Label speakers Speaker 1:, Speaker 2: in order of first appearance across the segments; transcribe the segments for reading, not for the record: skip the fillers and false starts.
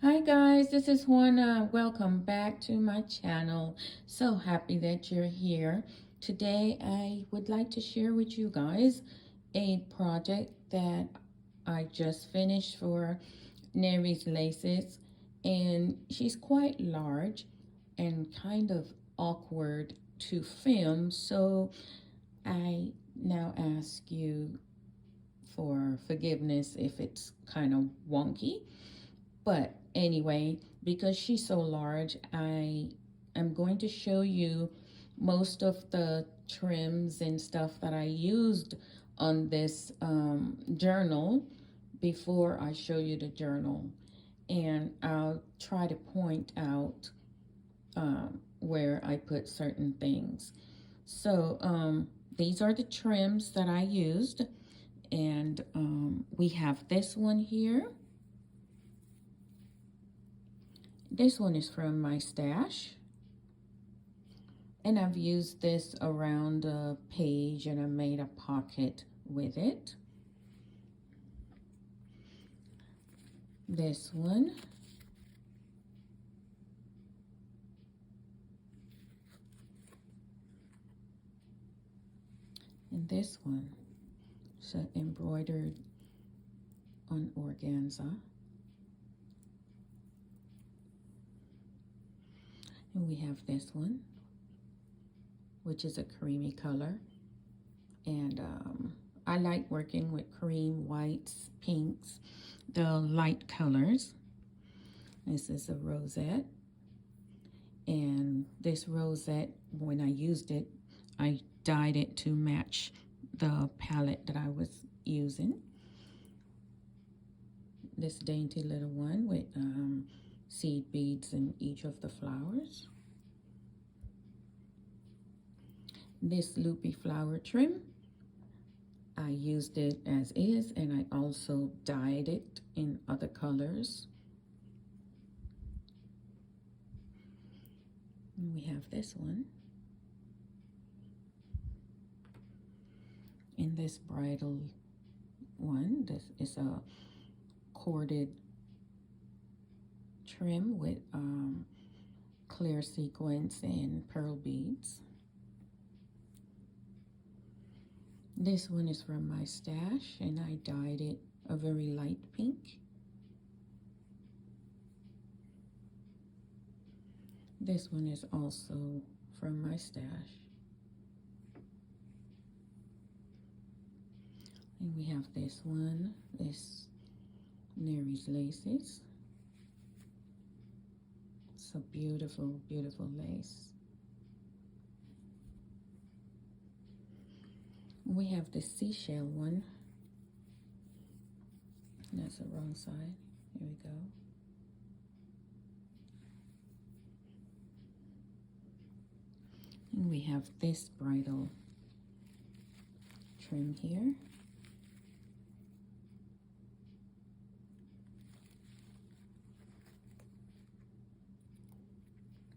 Speaker 1: Hi guys, this is Juana. Welcome back to my channel. So happy that you're here. Today I would like to share with you guys a project that I just finished for Nery's Laces, and she's quite large and kind of awkward to film, so I now ask you for forgiveness if it's kind of wonky. But anyway, because she's so large, I am going to show you most of the trims and stuff that I used on this journal before I show you the journal. And I'll try to point out where I put certain things. So these are the trims that I used. And we have this one here. This one is from my stash, and I've used this around the page and I made a pocket with it. This one. And this one. So embroidered on organza. And we have this one, which is a creamy color. And I like working with cream, whites, pinks, the light colors. This is a rosette. And this rosette, when I used it, I dyed it to match the palette that I was using. This dainty little one with seed beads in each of the flowers. This loopy flower trim, I used it as is, and I also dyed it in other colors. And we have this one. And this bridal one, this is a corded trim with clear sequins and pearl beads. This one is from my stash, and I dyed it a very light pink. This one is also from my stash. And we have this one, this Nery's Laces. It's a beautiful, beautiful lace. We have the seashell one. That's the wrong side. Here we go. And we have this bridal trim here.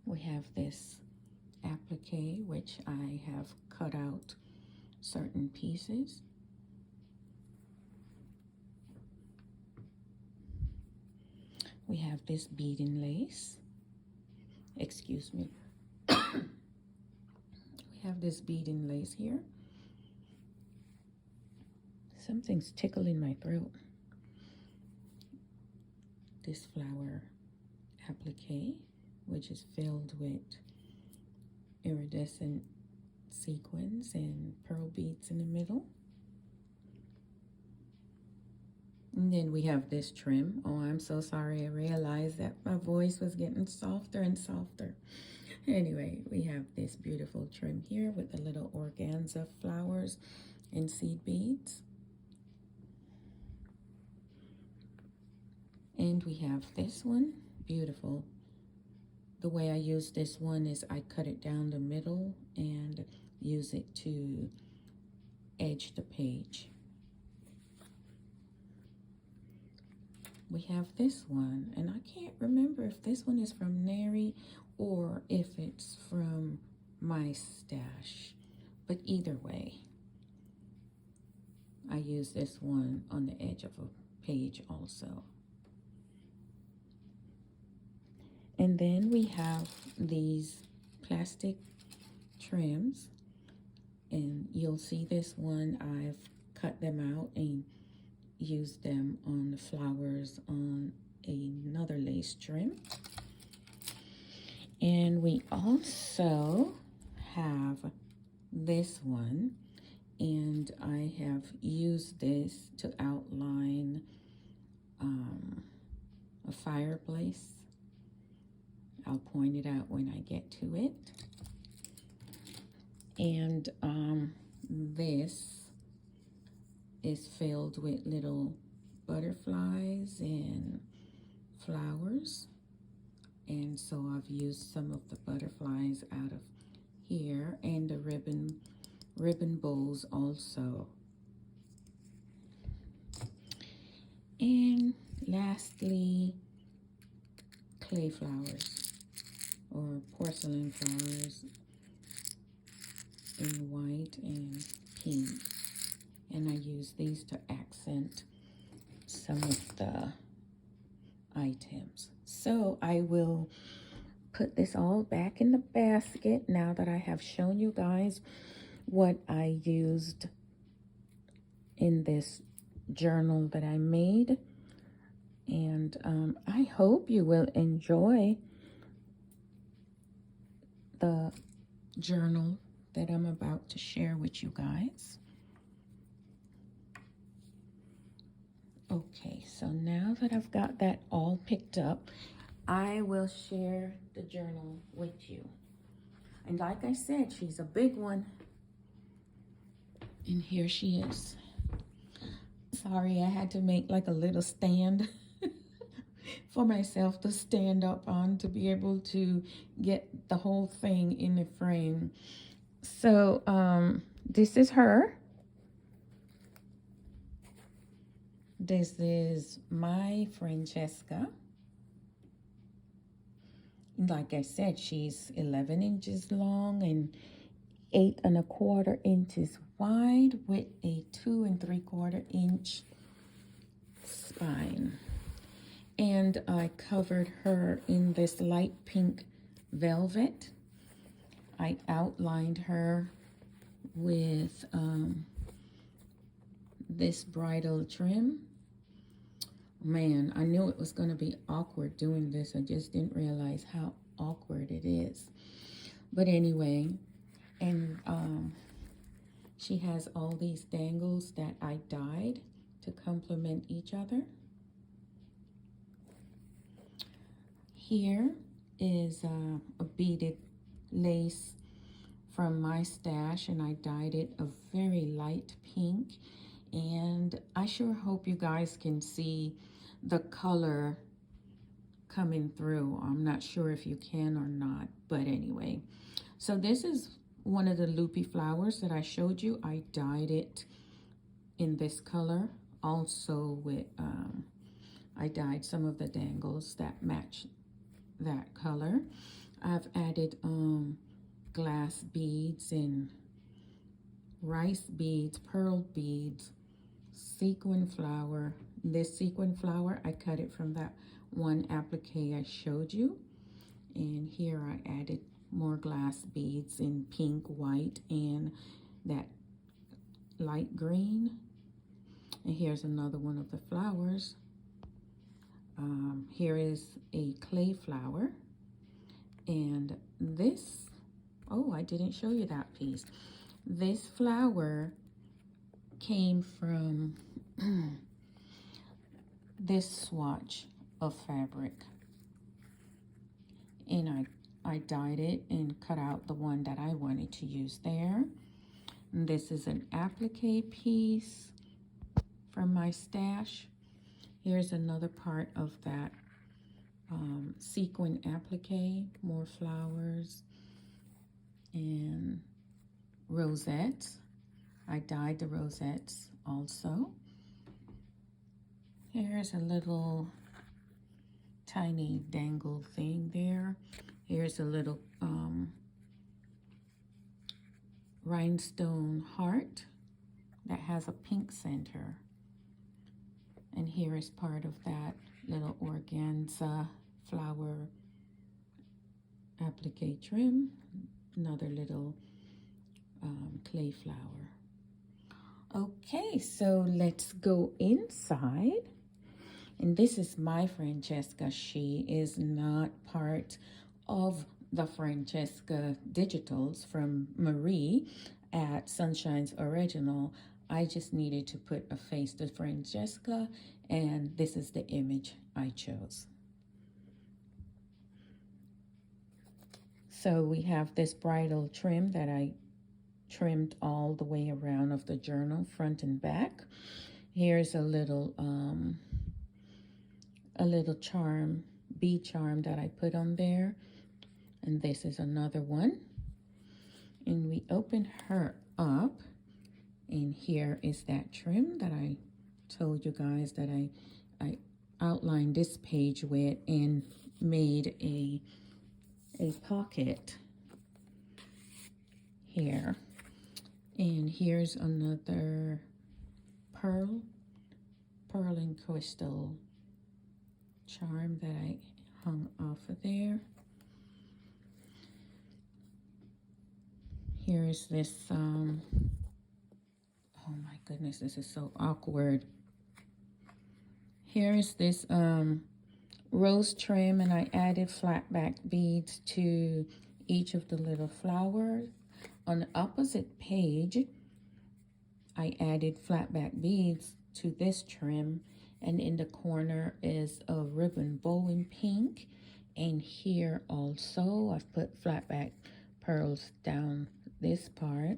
Speaker 1: We have this applique, which I have cut out certain pieces. We have this beading lace. Excuse me. We have this beading lace here. Something's tickling my throat. This flower applique, which is filled with iridescent sequins and pearl beads in the middle. And then we have this trim. Oh, I'm so sorry. I realized that my voice was getting softer and softer. Anyway, we have this beautiful trim here with the little organza flowers and seed beads. And we have this one, beautiful. The way I use this one is I cut it down the middle and use it to edge the page. We have this one, and I can't remember if this one is from Nery or if it's from my stash, but either way, I use this one on the edge of a page also. And then we have these plastic trims, and you'll see this one, I've cut them out and used them on the flowers on another lace trim. And we also have this one, and I have used this to outline a fireplace. I'll point it out when I get to it. And this is filled with little butterflies and flowers. And so I've used some of the butterflies out of here, and the ribbon bows also. And lastly, clay flowers or porcelain flowers in white and pink. And I use these to accent some of the items. So I will put this all back in the basket now that I have shown you guys what I used in this journal that I made. And I hope you will enjoy the journal that I'm about to share with you guys. Okay, so now that I've got that all picked up, I will share the journal with you. And like I said, she's a big one. And here she is. Sorry, I had to make like a little stand for myself to stand up on to be able to get the whole thing in the frame. So this is her. This is my Francesca. Like I said, she's 11 inches long and 8 1/4 inches wide with a 2 3/4 inch spine. And I covered her in this light pink velvet. I outlined her with this bridal trim. Man, I knew it was going to be awkward doing this. I just didn't realize how awkward it is. But anyway, and she has all these dangles that I dyed to complement each other. Here is a beaded lace from my stash, and I dyed it a very light pink. And I sure hope you guys can see the color coming through. I'm not sure if you can or not, but anyway. So this is one of the loopy flowers that I showed you. I dyed it in this color. Also with, I dyed some of the dangles that match that color. I've added glass beads and rice beads, pearl beads, sequin flower. This sequin flower, I cut it from that one applique I showed you. And here I added more glass beads in pink, white, and that light green. And here's another one of the flowers. Here is a clay flower. And this, oh, I didn't show you that piece. This flower came from this swatch of fabric. And I dyed it and cut out the one that I wanted to use there. And this is an applique piece from my stash. Here's another part of that sequin applique, more flowers and rosettes. I dyed the rosettes also. Here's a little tiny dangle thing there. Here's a little rhinestone heart that has a pink center. And here is part of that little organza flower applique trim, another little clay flower. Okay, so let's go inside. And this is my Francesca. She is not part of the Francesca Digitals from Marie at Sunshine's Original. I just needed to put a face to Francesca, and this is the image I chose. So we have this bridal trim that I trimmed all the way around of the journal, front and back. Here's a little charm, bead charm that I put on there. And this is another one. And we open her up, and here is that trim that I told you guys that I outlined this page with and made a pocket here. And here's another pearl and crystal charm that I hung off of there. Here's this, oh my goodness, this is so awkward. Here's this rose trim, and I added flat back beads to each of the little flowers. On the opposite page, I added flat back beads to this trim, and in the corner is a ribbon bow in pink. And here also I've put flat back pearls down this part.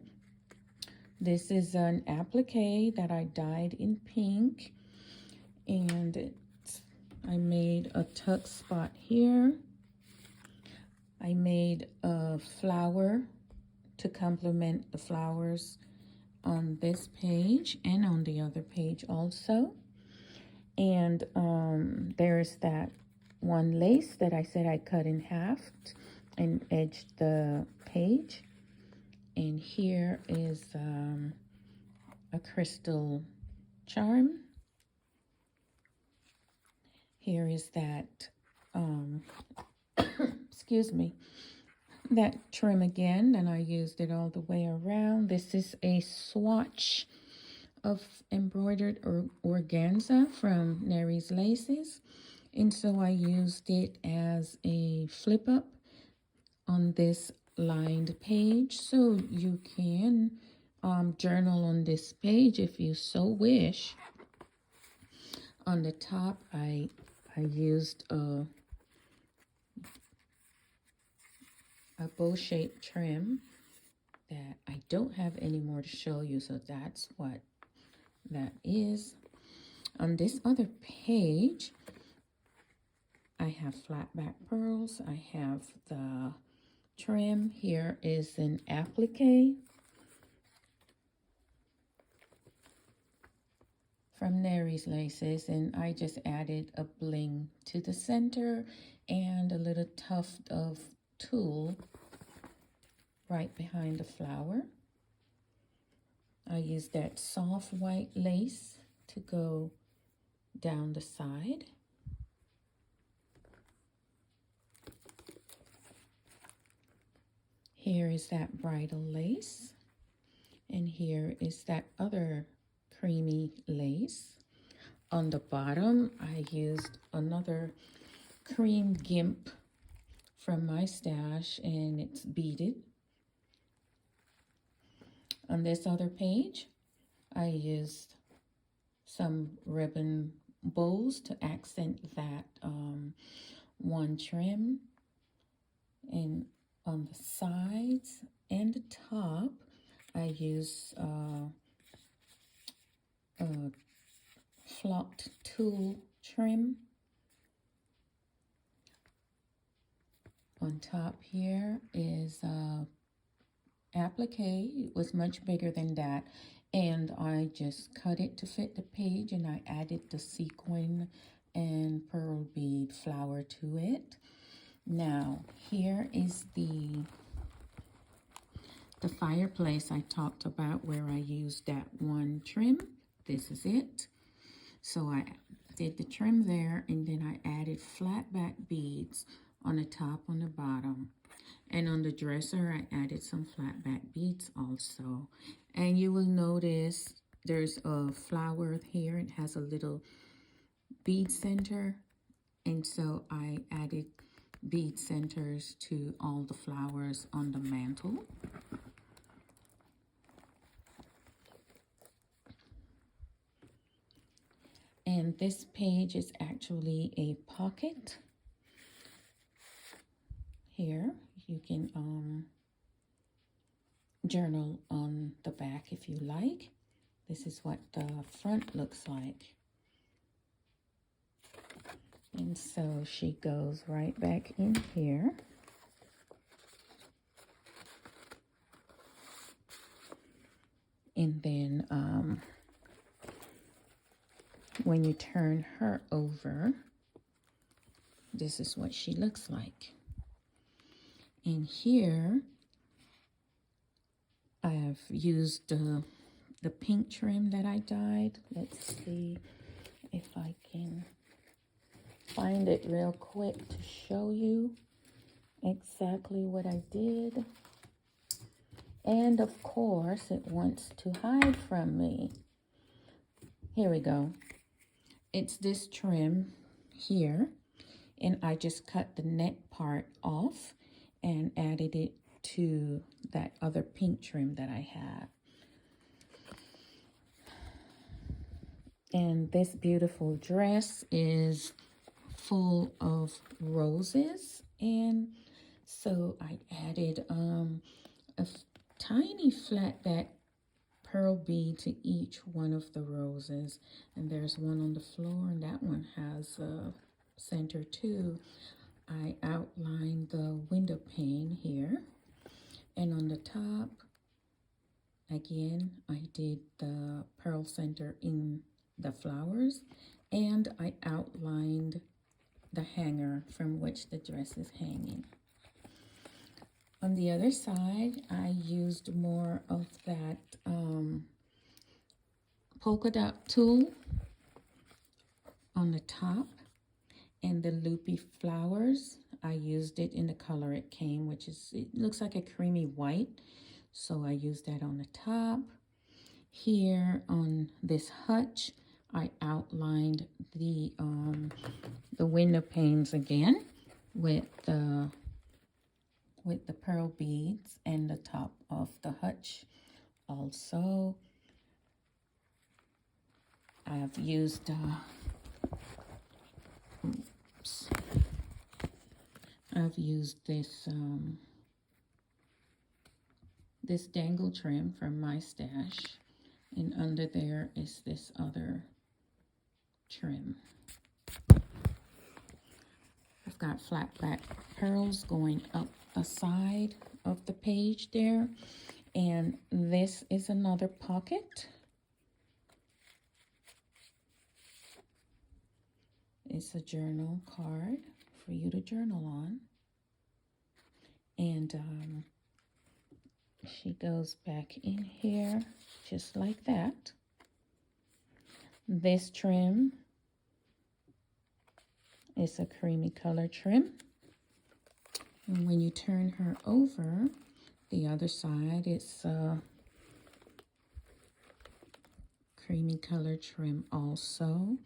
Speaker 1: This is an applique that I dyed in pink, and I made a tuck spot here. I made a flower to complement the flowers on this page and on the other page also. And there's that one lace that I said I cut in half and edged the page. And here is a crystal charm. Here is that, excuse me, that trim again, and I used it all the way around. This is a swatch of embroidered organza from Nery's Laces, and so I used it as a flip up on this lined page, so you can journal on this page if you so wish. On the top, I used a bow-shaped trim that I don't have any more to show you, so that's what that is. On this other page, I have flat back pearls. I have the trim. Here is an applique from Nery's Laces, and I just added a bling to the center and a little tuft of tulle right behind the flower. I used that soft white lace to go down the side. Here is that bridal lace, and here is that other creamy lace. On the bottom, I used another cream gimp from my stash, and it's beaded. On this other page, I used some ribbon bows to accent that one trim. And on the sides and the top, I used a flocked tulle trim. On top here is applique. It was much bigger than that, and I just cut it to fit the page, and I added the sequin and pearl bead flower to it. Now here is the fireplace I talked about, where I used that one trim. This is it. So I did the trim there, and then I added flat back beads on the top, on the bottom. And on the dresser, I added some flat back beads also. And you will notice there's a flower here. It has a little bead center. And so I added bead centers to all the flowers on the mantle. And this page is actually a pocket. Here, you can journal on the back if you like. This is what the front looks like. And so she goes right back in here. And then when you turn her over, this is what she looks like. And here, I've used the pink trim that I dyed. Let's see if I can find it real quick to show you exactly what I did. And of course, it wants to hide from me. Here we go. It's this trim here, and I just cut the neck part off and added it to that other pink trim that I had. And this beautiful dress is full of roses, and so I added a tiny flat back pearl bead to each one of the roses. And there's one on the floor, and that one has a center too. I outlined the window pane here, and on the top, again, I did the pearl center in the flowers, and I outlined the hanger from which the dress is hanging. On the other side, I used more of that polka dot tulle on the top, and the loopy flowers, I used it in the color it came, which is, it looks like a creamy white, so I used that on the top. Here on this hutch, I outlined the window panes again with the pearl beads, and the top of the hutch also. I've used this dangle trim from my stash, and under there is this other trim. I've got flat back pearls going up the side of the page there, and this is another pocket. It's a journal card for you to journal on, and she goes back in here just like that. This trim is a creamy color trim, and when you turn her over, the other side is creamy color trim also.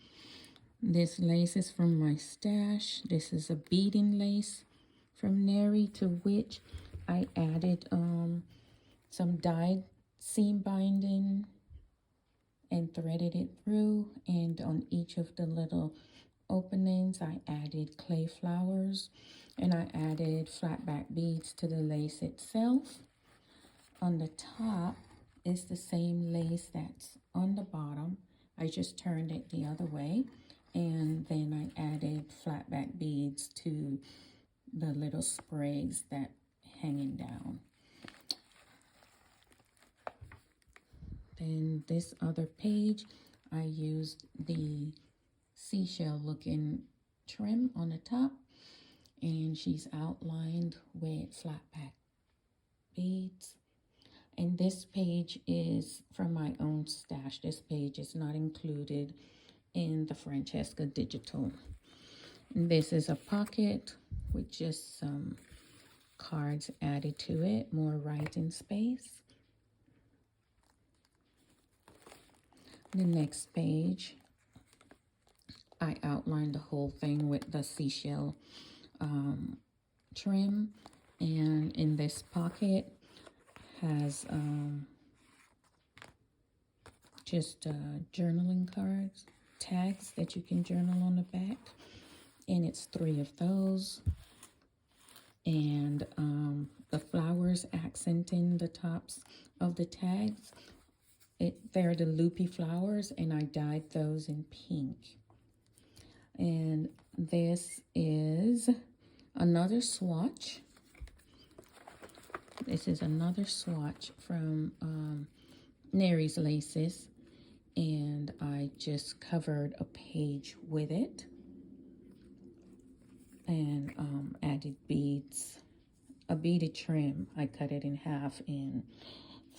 Speaker 1: This lace is from my stash. This is a beading lace from Nery, to which I added some dyed seam binding and threaded it through, and on each of the little openings I added clay flowers, and I added flat back beads to the lace itself. On the top is the same lace that's on the bottom. I just turned it the other way, and then I added flat back beads to the little sprays that hanging down. Then this other page, I used the seashell looking trim on the top, and she's outlined with flat back beads. And this page is from my own stash. This page is not included in the Francesca digital. And this is a pocket with just some cards added to it, more writing space. The next page, I outlined the whole thing with the seashell trim, and in this pocket has just journaling cards, tags that you can journal on the back, and it's 3 of those. And the flowers accenting the tops of the tags, they're the loopy flowers, and I dyed those in pink. And this is another swatch. This is another swatch from Nery's Laces, and I just covered a page with it and added beads, a beaded trim. I cut it in half and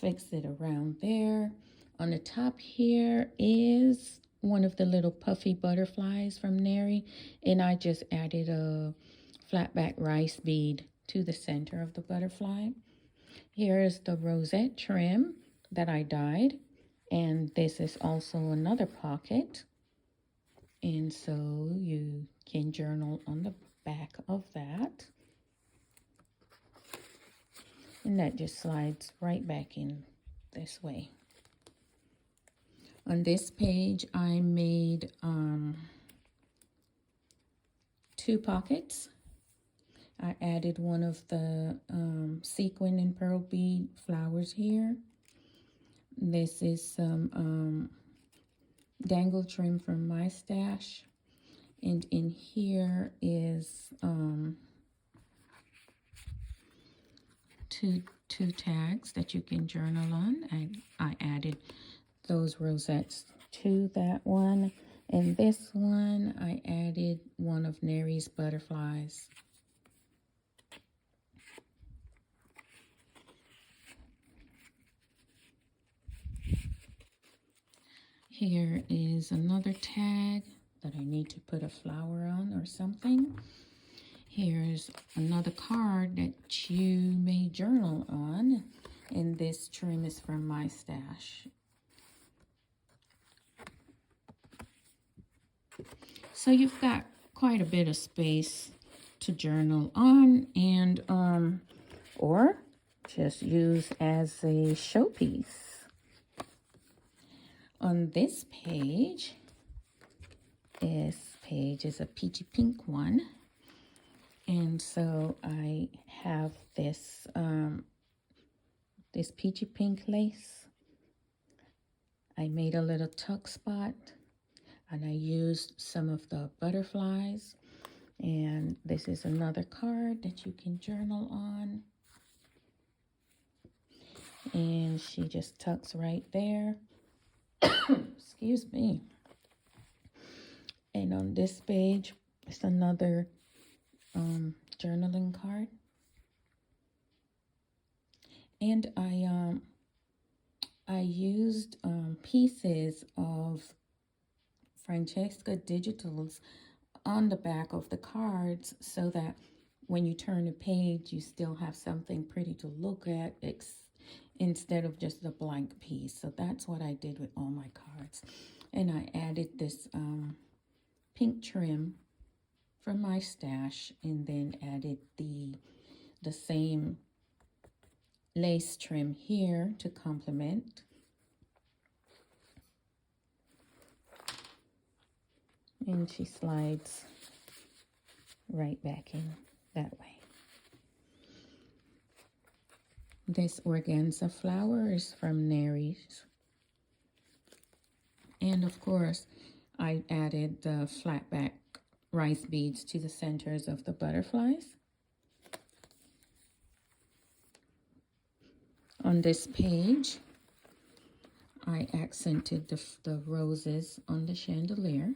Speaker 1: fixed it around there. On the top here is one of the little puffy butterflies from Nery, and I just added a flat back rice bead to the center of the butterfly. Here is the rosette trim that I dyed, and this is also another pocket, and so you can journal on the back of that, and that just slides right back in this way. On this page, I made 2 pockets. I added one of the sequin and pearl bead flowers here. This is some dangle trim from my stash. And in here is two tags that you can journal on. I added those rosettes to that one. And this one, I added one of Nery's butterflies. Here is another tag that I need to put a flower on or something. Here's another card that you may journal on, and this trim is from my stash. So you've got quite a bit of space to journal on, and or just use as a showpiece. On this page is a peachy pink one, and so I have this this peachy pink lace. I made a little tuck spot, and I used some of the butterflies, and this is another card that you can journal on, and she just tucks right there. Excuse me. And on this page, it's another journaling card. And I used pieces of Francesca digitals on the back of the cards so that when you turn the page, you still have something pretty to look at instead of just a blank piece. So that's what I did with all my cards. And I added this pink trim from my stash, and then added the same lace trim here to complement. And she slides right back in that way. This organza flower is from Nery's. And of course, I added the flat back rice beads to the centers of the butterflies. On this page, I accented the roses on the chandelier.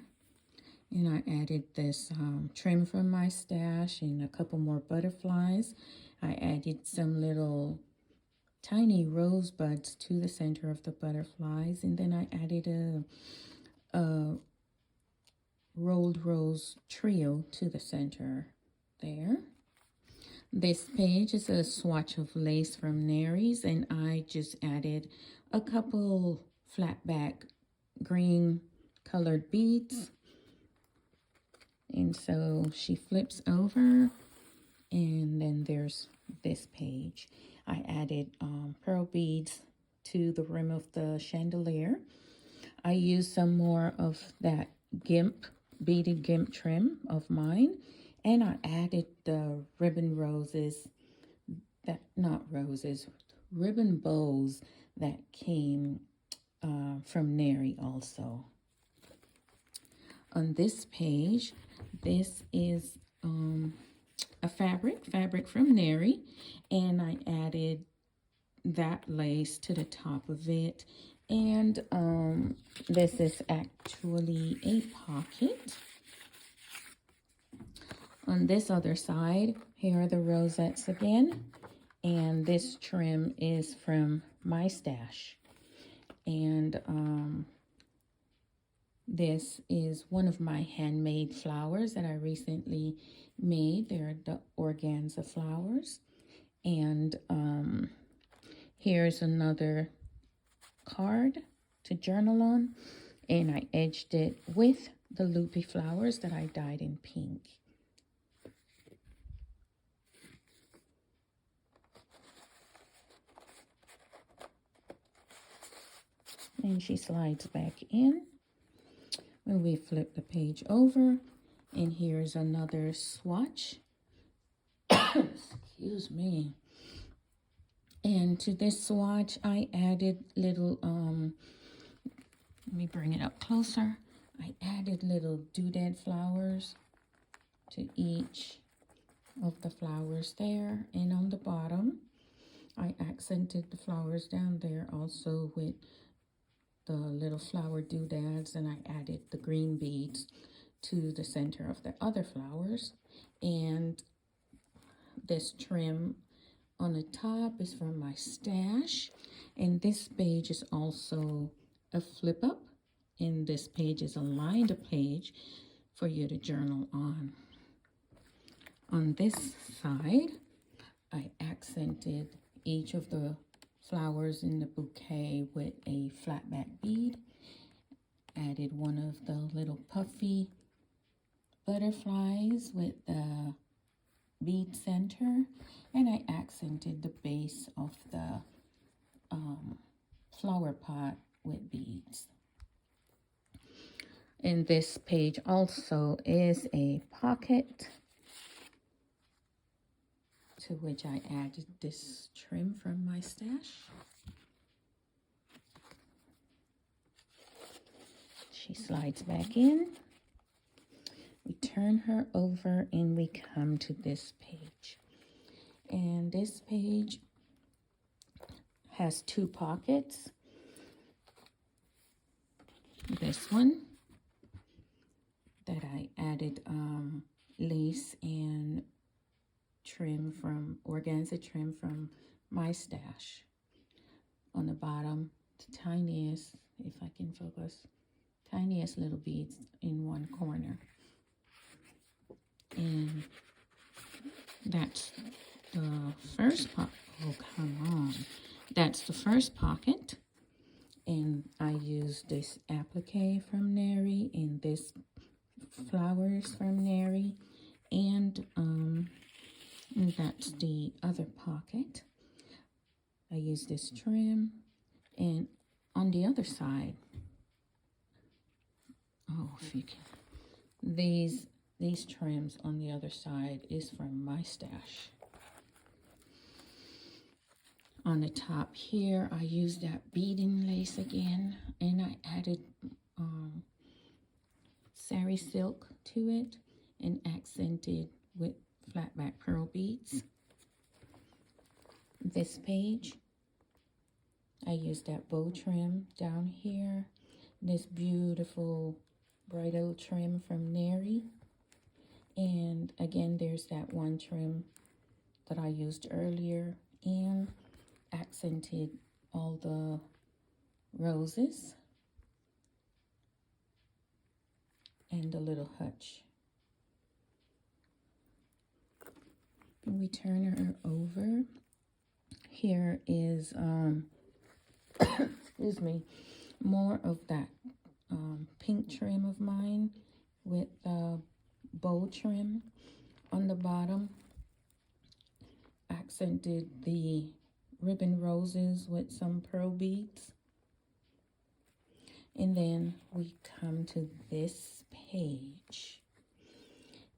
Speaker 1: And I added this trim from my stash and a couple more butterflies. I added some little tiny rosebuds to the center of the butterflies. And then I added a rolled rose trio to the center there. This page is a swatch of lace from Nery's, and I just added a couple flat back green colored beads. And so she flips over, and then there's this page. I added pearl beads to the rim of the chandelier. I used some more of that beaded gimp trim of mine, and I added the ribbon ribbon bows that came from Nery also. On this page, this is a fabric from Nery, and I added that lace to the top of it. And this is actually a pocket. On this other side, here are the rosettes again, and this trim is from my stash. And this is one of my handmade flowers that I recently made. They're the organza flowers. And here's another card to journal on, and I edged it with the loopy flowers that I dyed in pink. And she slides back in. When we flip the page over, and here's another swatch. Excuse me. And to this swatch, I added little, let me bring it up closer. I added little doodad flowers to each of the flowers there. And on the bottom, I accented the flowers down there also with the little flower doodads, and I added the green beads to the center of the other flowers. And this trim on the top is from my stash, and this page is also a flip up, and this page is a lined page for you to journal on. On this side, I accented each of the flowers in the bouquet with a flat back bead, added one of the little puffy butterflies with the bead center, and I accented the base of the flower pot with beads. And this page also is a pocket, to which I added this trim from my stash. She slides back in. We turn her over and we come to this page. And this page has two pockets. This one that I added lace and trim from organza trim from my stash. On the bottom, the tiniest, if I can focus, tiniest little beads in one corner. And that's the first pocket. Oh, come on. That's the first pocket. And I used this applique from Nery and this flowers from Nery. And that's the other pocket. I used this trim. And on the other side, oh, if you can, these trims on the other side is from my stash. On the top here, I used that beading lace again, and I added sari silk to it and accented with flat back pearl beads. This page, I used that bow trim down here, this beautiful bridal trim from Nery. And again, there's that one trim that I used earlier and accented all the roses and the little hutch. we turn her over. Here is, excuse me, more of that pink trim of mine with bow trim on the bottom. Accented the ribbon roses with some pearl beads. And then we come to this page.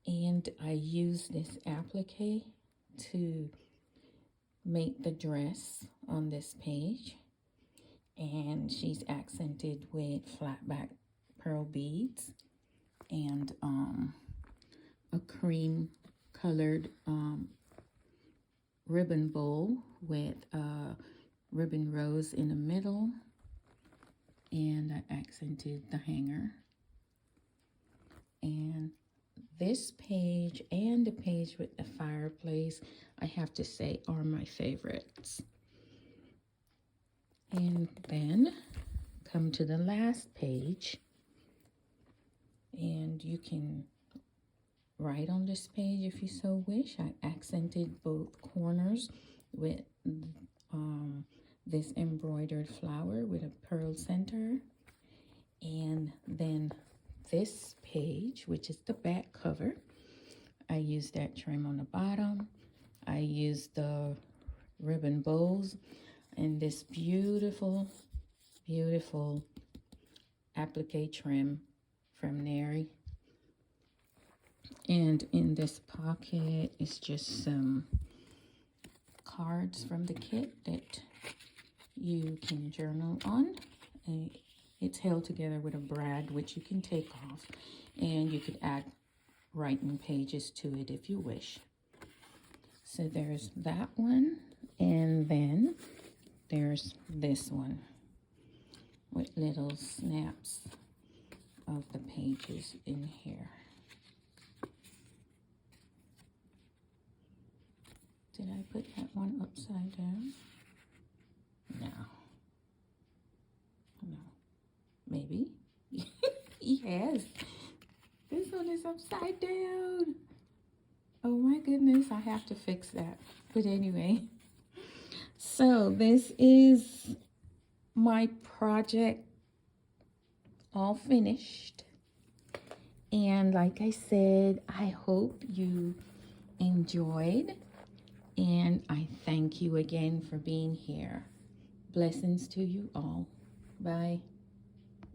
Speaker 1: And I use this applique to make the dress on this page. And she's accented with flat back pearl beads and a cream colored ribbon bow with a ribbon rose in the middle. And I accented the hanger. And this page and the page with the fireplace, I have to say, are my favorites. And then come to the last page. And you can write on this page if you so wish. I accented both corners with this embroidered flower with a pearl center. And then this page, which is the back cover, I used that trim on the bottom. I used the ribbon bows and this beautiful, beautiful applique trim from Nery. And in this pocket is just some cards from the kit that you can journal on. And it's held together with a brad, which you can take off, and you could add writing pages to it if you wish. So there's that one, and then there's this one with little snaps of the pages in here. Did I put that one upside down? No. No. Maybe. He has. This one is upside down. Oh my goodness, I have to fix that. But anyway, so this is my project all finished. And like I said, I hope you enjoyed. And I thank you again for being here. Blessings to you all. Bye.